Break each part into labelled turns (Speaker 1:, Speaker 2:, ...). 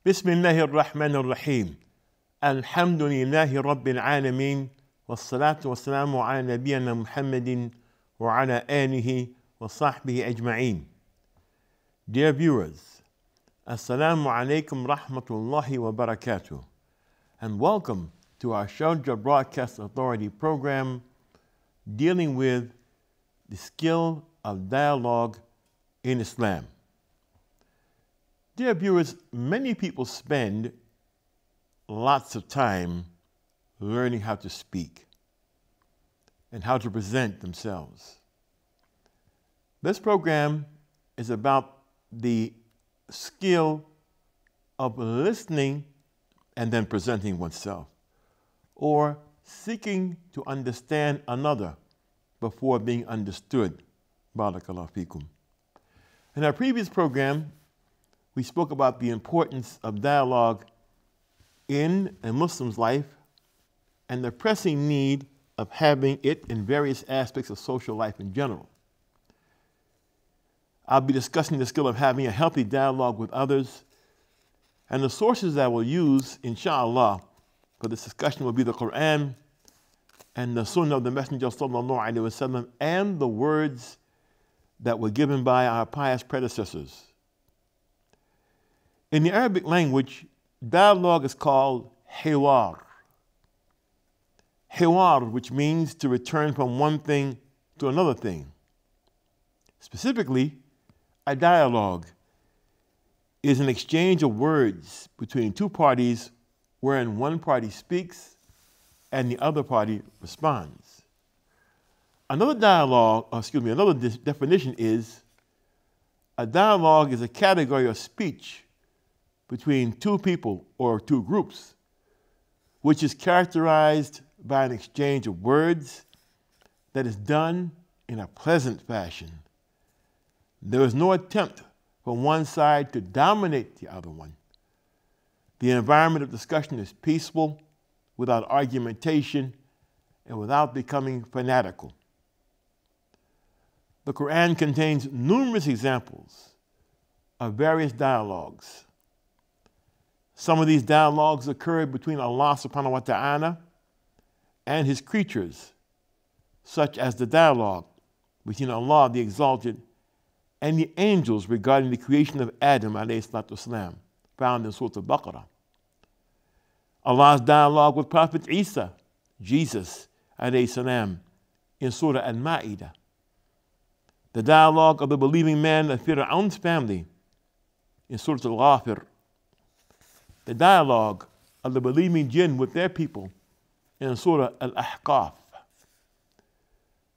Speaker 1: بسم الله الرحمن الرحيم الحمد لله رب العالمين والصلاة والسلام على نبينا محمد وعلى آله وصحبه أجمعين. Dear viewers, Assalamu alaikum rahmatullahi wa barakatuh, and welcome to our Sharjah Broadcast Authority program dealing with the skill of dialogue in Islam. Dear viewers, many people spend lots of time learning how to speak and how to present themselves. This program is about the skill of listening and then presenting oneself, or seeking to understand another before being understood. Barakallahu feekum. In our previous program, we spoke about the importance of dialogue in a Muslim's life and the pressing need of having it in various aspects of social life in general. I'll be discussing the skill of having a healthy dialogue with others, and the sources that we'll use, inshallah, for this discussion will be the Quran and the sunnah of the Messenger sallallahu alaihi wasallam, and the words that were given by our pious predecessors. In the Arabic language, dialogue is called hiwar. Hiwar, which means to return from one thing to another thing. Specifically, a dialogue is an exchange of words between two parties wherein one party speaks and the other party responds. Another definition is a dialogue is a category of speech between two people or two groups, which is characterized by an exchange of words that is done in a pleasant fashion. There is no attempt from one side to dominate the other one. The environment of discussion is peaceful, without argumentation, and without becoming fanatical. The Quran contains numerous examples of various dialogues. Some of these dialogues occurred between Allah subhanahu wa ta'ala and His creatures, such as the dialogue between Allah the Exalted and the angels regarding the creation of Adam alayhi salatu wasalam, found in Surah Al-Baqarah. Allah's dialogue with Prophet Isa, Jesus alayhi salam, in Surah Al-Ma'idah. The dialogue of the believing man of Fir'aun's family in Surah Al-Ghafir. The dialogue of the believing jinn with their people in Surah Al-Ahqaf.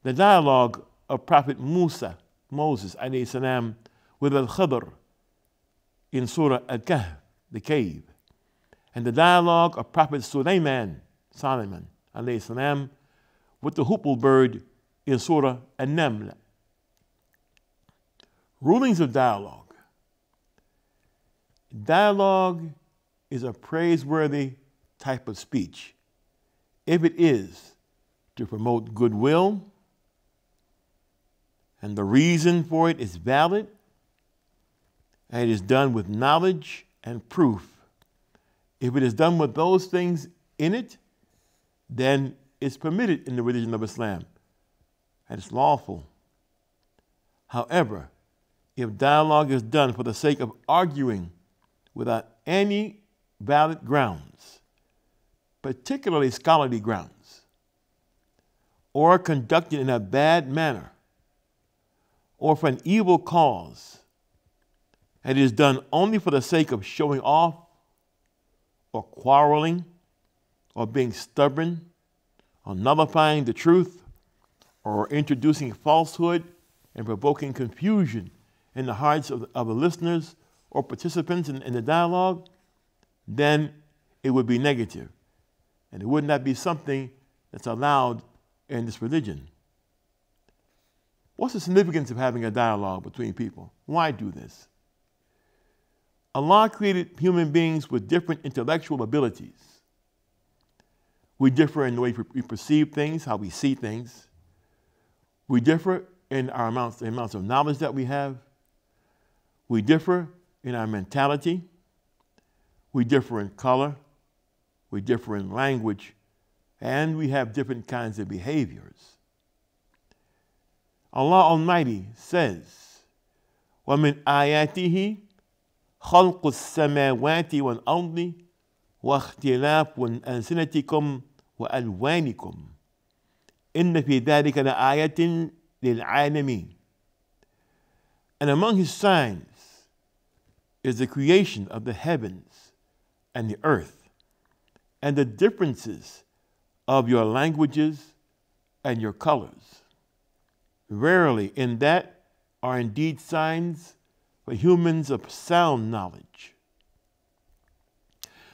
Speaker 1: The dialogue of Prophet Moses alayhi salam with Al-Khidr in Surah Al-Kahf, the cave. And the dialogue of Prophet Solomon alayhi salam with the hoopoe bird in Surah Al-Naml. Rulings of dialogue. Dialogue is a praiseworthy type of speech if it is to promote goodwill and the reason for it is valid and it is done with knowledge and proof. If it is done with those things in it, then it's permitted in the religion of Islam and it's lawful. However, if dialogue is done for the sake of arguing without any valid grounds, particularly scholarly grounds, or conducted in a bad manner, or for an evil cause, and it is done only for the sake of showing off, or quarreling, or being stubborn, or nullifying the truth, or introducing falsehood and provoking confusion in the hearts of the listeners or participants in the dialogue, then it would be negative. And it would not be something that's allowed in this religion. What's the significance of having a dialogue between people? Why do this? Allah created human beings with different intellectual abilities. We differ in the way we perceive things, how we see things. We differ in the amounts of knowledge that we have. We differ in our mentality. We differ in color, we differ in language, and we have different kinds of behaviors. Allah Almighty says, وَمِنْ آيَاتِهِ خَلْقُ السَّمَاوَاتِ وَالْأَرْضِ وَاخْتِلَافُ أَلْسِنَتِكُمْ وَأَلْوَانِكُمْ إِنَّ فِي ذَلِكَ لَآيَةٍ لِلْعَالَمِينَ. And among His signs is the creation of the heavens and the earth, and the differences of your languages and your colors. Verily, in that are indeed signs for humans of sound knowledge.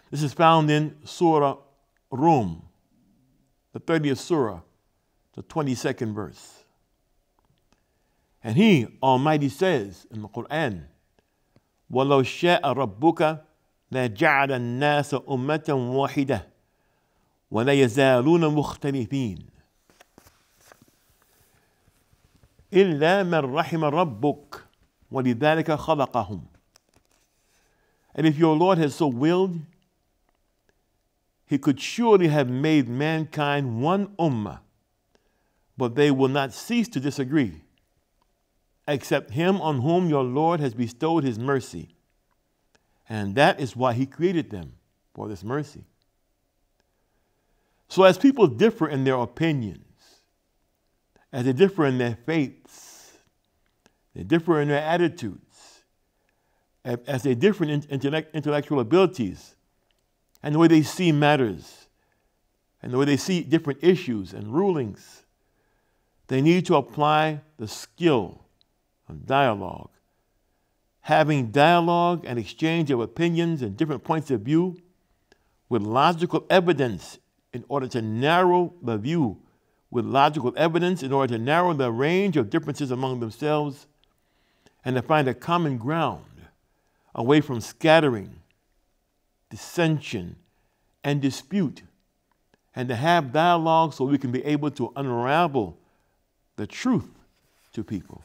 Speaker 1: This is found in Surah Rum, the 30th Surah, the 22nd verse. And He, Almighty, says in the Quran, وَلَوْ شَاءَ رَبُّكَ لَجَعَلَ النَّاسَ أُمَّةً وَاحِدَةً وَلَا يَزَالُونَ مُخْتَلِفِينَ إِلَّا مَنْ رَحِمَ رَبُّكَ وَلِذَلِكَ خَلَقَهُمْ. And if your Lord had so willed, He could surely have made mankind one ummah, but they will not cease to disagree, except him on whom your Lord has bestowed His mercy. And that is why He created them, for this mercy. So as people differ in their opinions, as they differ in their faiths, they differ in their attitudes, as they differ in intellectual abilities, and the way they see matters, and the way they see different issues and rulings, they need to apply the skill of dialogue. Having dialogue and exchange of opinions and different points of view with logical evidence in order to narrow the view, with logical evidence in order to narrow the range of differences among themselves, and to find a common ground away from scattering, dissension, and dispute, and to have dialogue so we can be able to unravel the truth to people.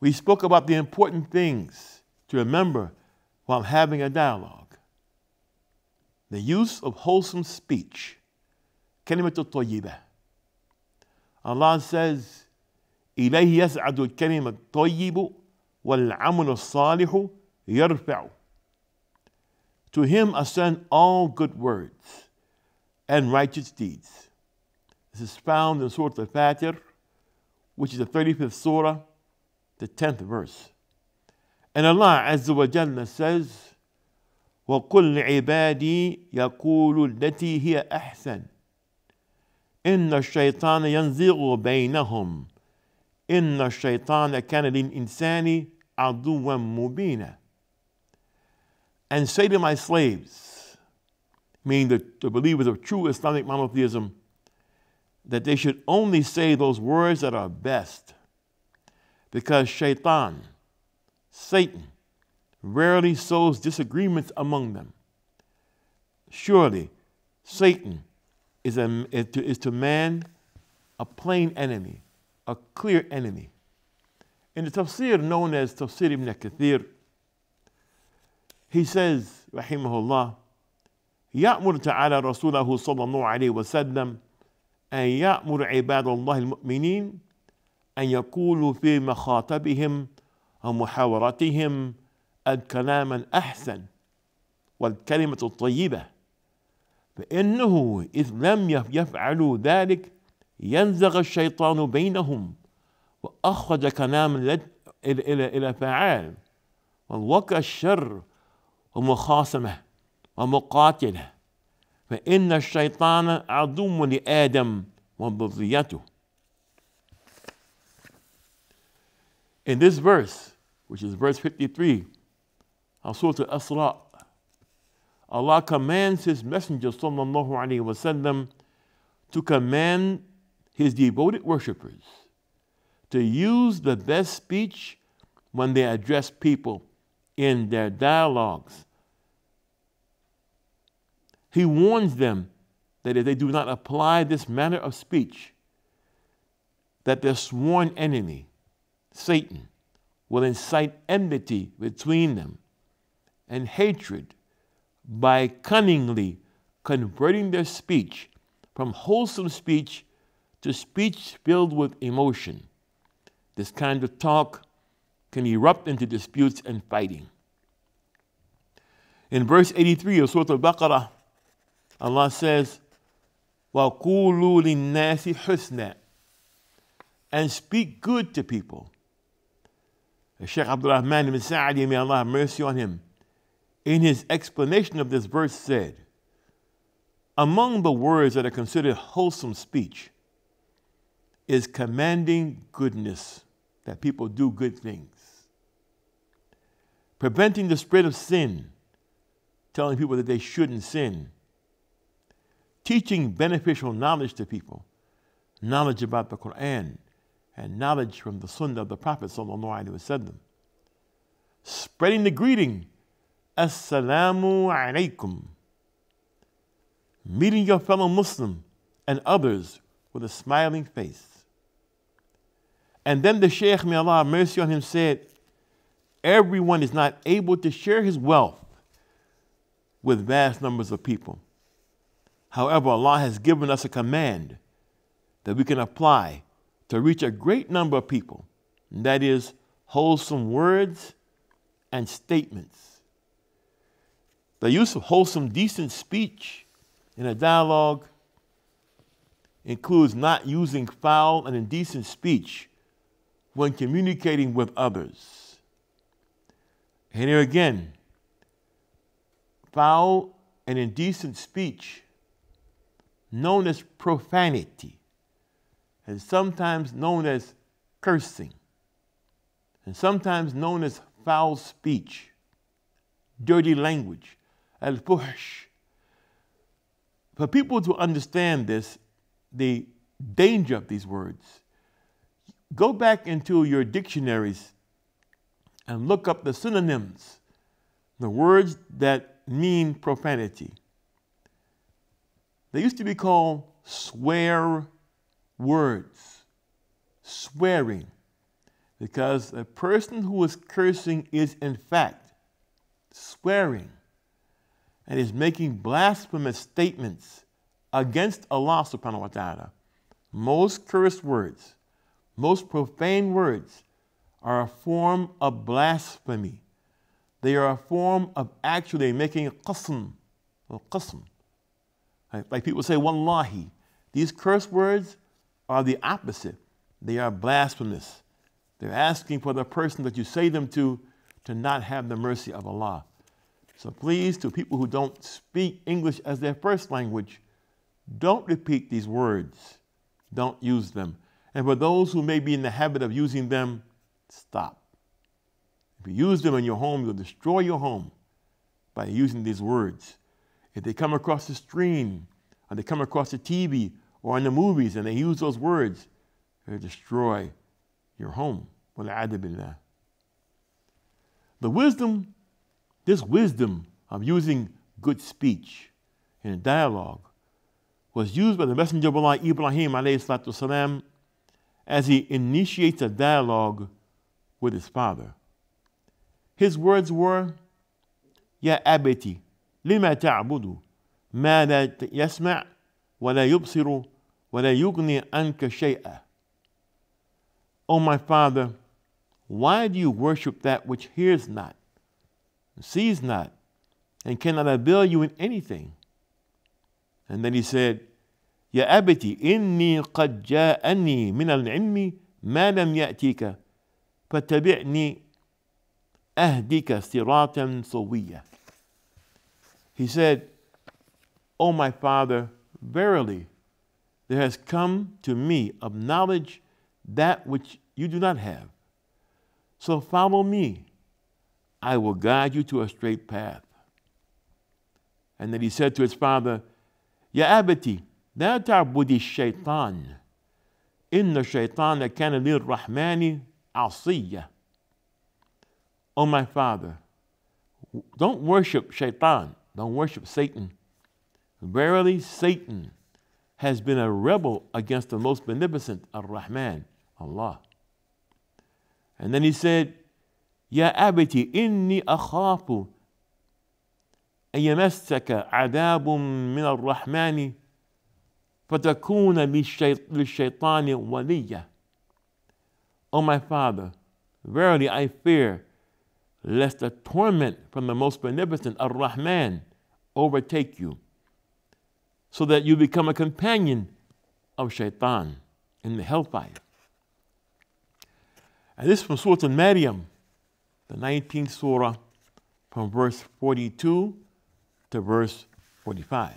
Speaker 1: We spoke about the important things to remember while having a dialogue. The use of wholesome speech, كلمة الطيبة. Allah says, إِلَيْهِ يَسْعَدُ الْكَلِمَ الطَّيِّبُ وَالْعَمَلُ الصَّالِحُ يَرْفَعُ. To Him ascend all good words and righteous deeds. This is found in Surah Al-Fatir, which is the 35th Surah, the 10th verse. And Allah Azza wa Jalla says, وَقُلْ لِعِبَادِي يَقُولُ الَّتِي هِيَ أَحْسَنُ إِنَّ الشَّيْطَانَ يَنزِغُ بَيْنَهُمْ إِنَّ الشَّيْطَانَ كَانَ لِلْإِنسَانِ عَدُوًّا مُبِينًا. And say to my slaves, meaning the believers of true Islamic monotheism, that they should only say those words that are best, because shaitan, Satan, rarely sows disagreements among them. Surely, Satan is to man a plain enemy, a clear enemy. In the tafsir known as Tafsir ibn Kathir, he says, rahimahullah, يأمر تعالى رسوله صلى الله عليه وسلم أن يأمر عباد الله المؤمنين أن يقولوا في مخاطبهم ومحاورتهم الكلام الأحسن والكلمة الطيبة، فإنه إذ لم يفعلوا ذلك ينزغ الشيطان بينهم وأخرج كلام إلى فعال ووقع الشر ومخاصمة ومقاتلة، فإن الشيطان عدو لآدم وذريته. In this verse, which is verse 53 of Surah Al-Isra, Allah commands His Messenger sallallahu alaihi wasallam to command His devoted worshippers to use the best speech when they address people in their dialogues. He warns them that if they do not apply this manner of speech, that their sworn enemy, Satan, will incite enmity between them and hatred by cunningly converting their speech from wholesome speech to speech filled with emotion. This kind of talk can erupt into disputes and fighting. In verse 83 of Surah Al-Baqarah, Allah says, وَقُولُوا لِلنَّاسِ حُسْنًا, and speak good to people. Shaykh Abdul Rahman ibn Sa'di, may Allah have mercy on him, in his explanation of this verse said, among the words that are considered wholesome speech is commanding goodness, that people do good things, preventing the spread of sin, telling people that they shouldn't sin, teaching beneficial knowledge to people, knowledge about the Quran, and knowledge from the sunnah of the Prophet sallallahu alaihi wasallam, spreading the greeting, Assalamu alaikum, meeting your fellow Muslim and others with a smiling face. And then the Shaykh, may Allah have mercy on him, said, everyone is not able to share his wealth with vast numbers of people. However, Allah has given us a command that we can apply to reach a great number of people, and that is wholesome words and statements. The use of wholesome, decent speech in a dialogue includes not using foul and indecent speech when communicating with others. And here again, foul and indecent speech, known as profanity, and sometimes known as cursing, and sometimes known as foul speech, dirty language, al-fuhsh. For people to understand this, the danger of these words, go back into your dictionaries and look up the synonyms, the words that mean profanity. They used to be called swear words, swearing, because a person who is cursing is in fact swearing and is making blasphemous statements against Allah subhanahu wa ta'ala. Most curse words, most profane words are a form of blasphemy. They are a form of actually making a qasm. Like people say, wallahi. These curse words are the opposite. They are blasphemous. They're asking for the person that you say them to not have the mercy of Allah. So please, to people who don't speak English as their first language, don't repeat these words. Don't use them. And for those who may be in the habit of using them, stop. If you use them in your home, you'll destroy your home by using these words. If they come across the screen, or they come across the TV, or in the movies, and they use those words, they'll destroy your home. Wal'adu billah. This wisdom of using good speech in a dialogue was used by the Messenger of Allah, Ibrahim alayhi salatu wasalam, as he initiates a dialogue with his father. His words were, Ya abati, lima ta'budu, ma la yasma' wa la yubsiru, wa la yughni anka shay'a. O my father, why do you worship that which hears not, sees not, and cannot avail you in anything? And then he said, Ya abati, inni qad ja'ani min al-ilmi ma lam ya'tika, fattabi'ni ahdika siratan sawiyya. He said, O my father, verily, there has come to me of knowledge that which you do not have. So follow me. I will guide you to a straight path. And then he said to his father, Ya abati, la ta'budi shaitan. Inna shaitana kana lirrahmani asiyya. O my father, don't worship shaitan. Don't worship Satan. Verily, Satan has been a rebel against the most beneficent, Ar-Rahman, Allah. And then he said, Ya abati, inni akhafu أن يمسك عذاب من الرحمن فتكون للشيطان وليا. O my father, verily I fear lest a torment from the most beneficent Ar-Rahman overtake you, so that you become a companion of Shaitan in the hellfire. And this is from Surah Al-Maryam, the 19th surah, from verse 42 to verse 45.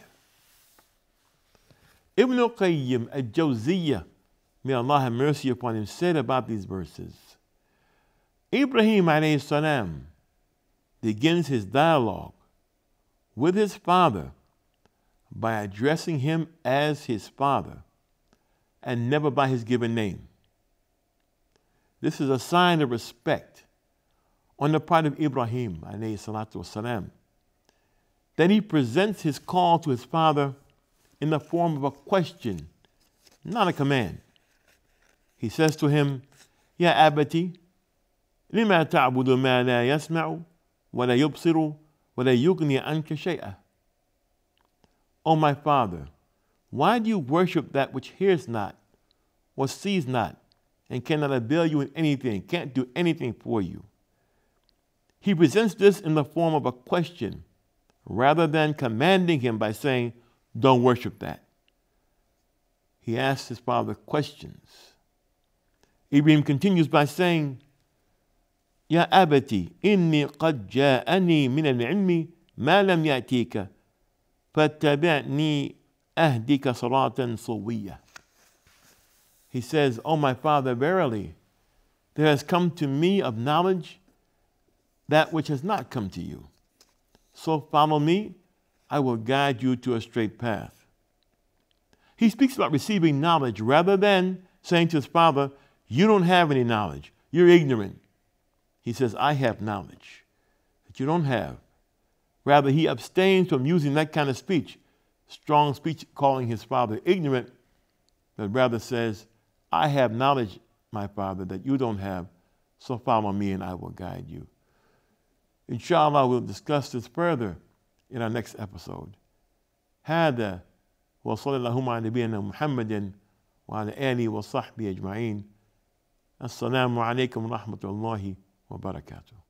Speaker 1: Ibn al-Qayyim al-Jawziyyah, may Allah have mercy upon him, said about these verses, Ibrahim alayhi salam begins his dialogue with his father by addressing him as his father and never by his given name. This is a sign of respect on the part of Ibrahim alayhi salatu wasalam, that he presents his call to his father in the form of a question, not a command. He says to him, Ya abati, lima ta'budu ma la yasma'u wa la yubsiru wa la yughni anka shay'a. O my father, why do you worship that which hears not or sees not and cannot avail you in anything, can't do anything for you? He presents this in the form of a question rather than commanding him by saying, don't worship that. He asks his father questions. Ibrahim continues by saying, Ya abati, inni qad ja'ani min al-ilmi ma lam ya'tika, fattabi'ni ahdika siratan sawiyya. He says, O my father, verily, there has come to me of knowledge that which has not come to you. So follow me, I will guide you to a straight path. He speaks about receiving knowledge rather than saying to his father, you don't have any knowledge, you're ignorant. He says, I have knowledge that you don't have. Rather, he abstains from using that kind of speech, strong speech calling his father ignorant, but rather says, I have knowledge, my father, that you don't have, so follow me and I will guide you. Inshallah, we'll discuss this further in our next episode. هذا وصلى اللهم على نبينا محمد وعلى آله وصحبه أجمعين. السلام عليكم ورحمة الله وبركاته.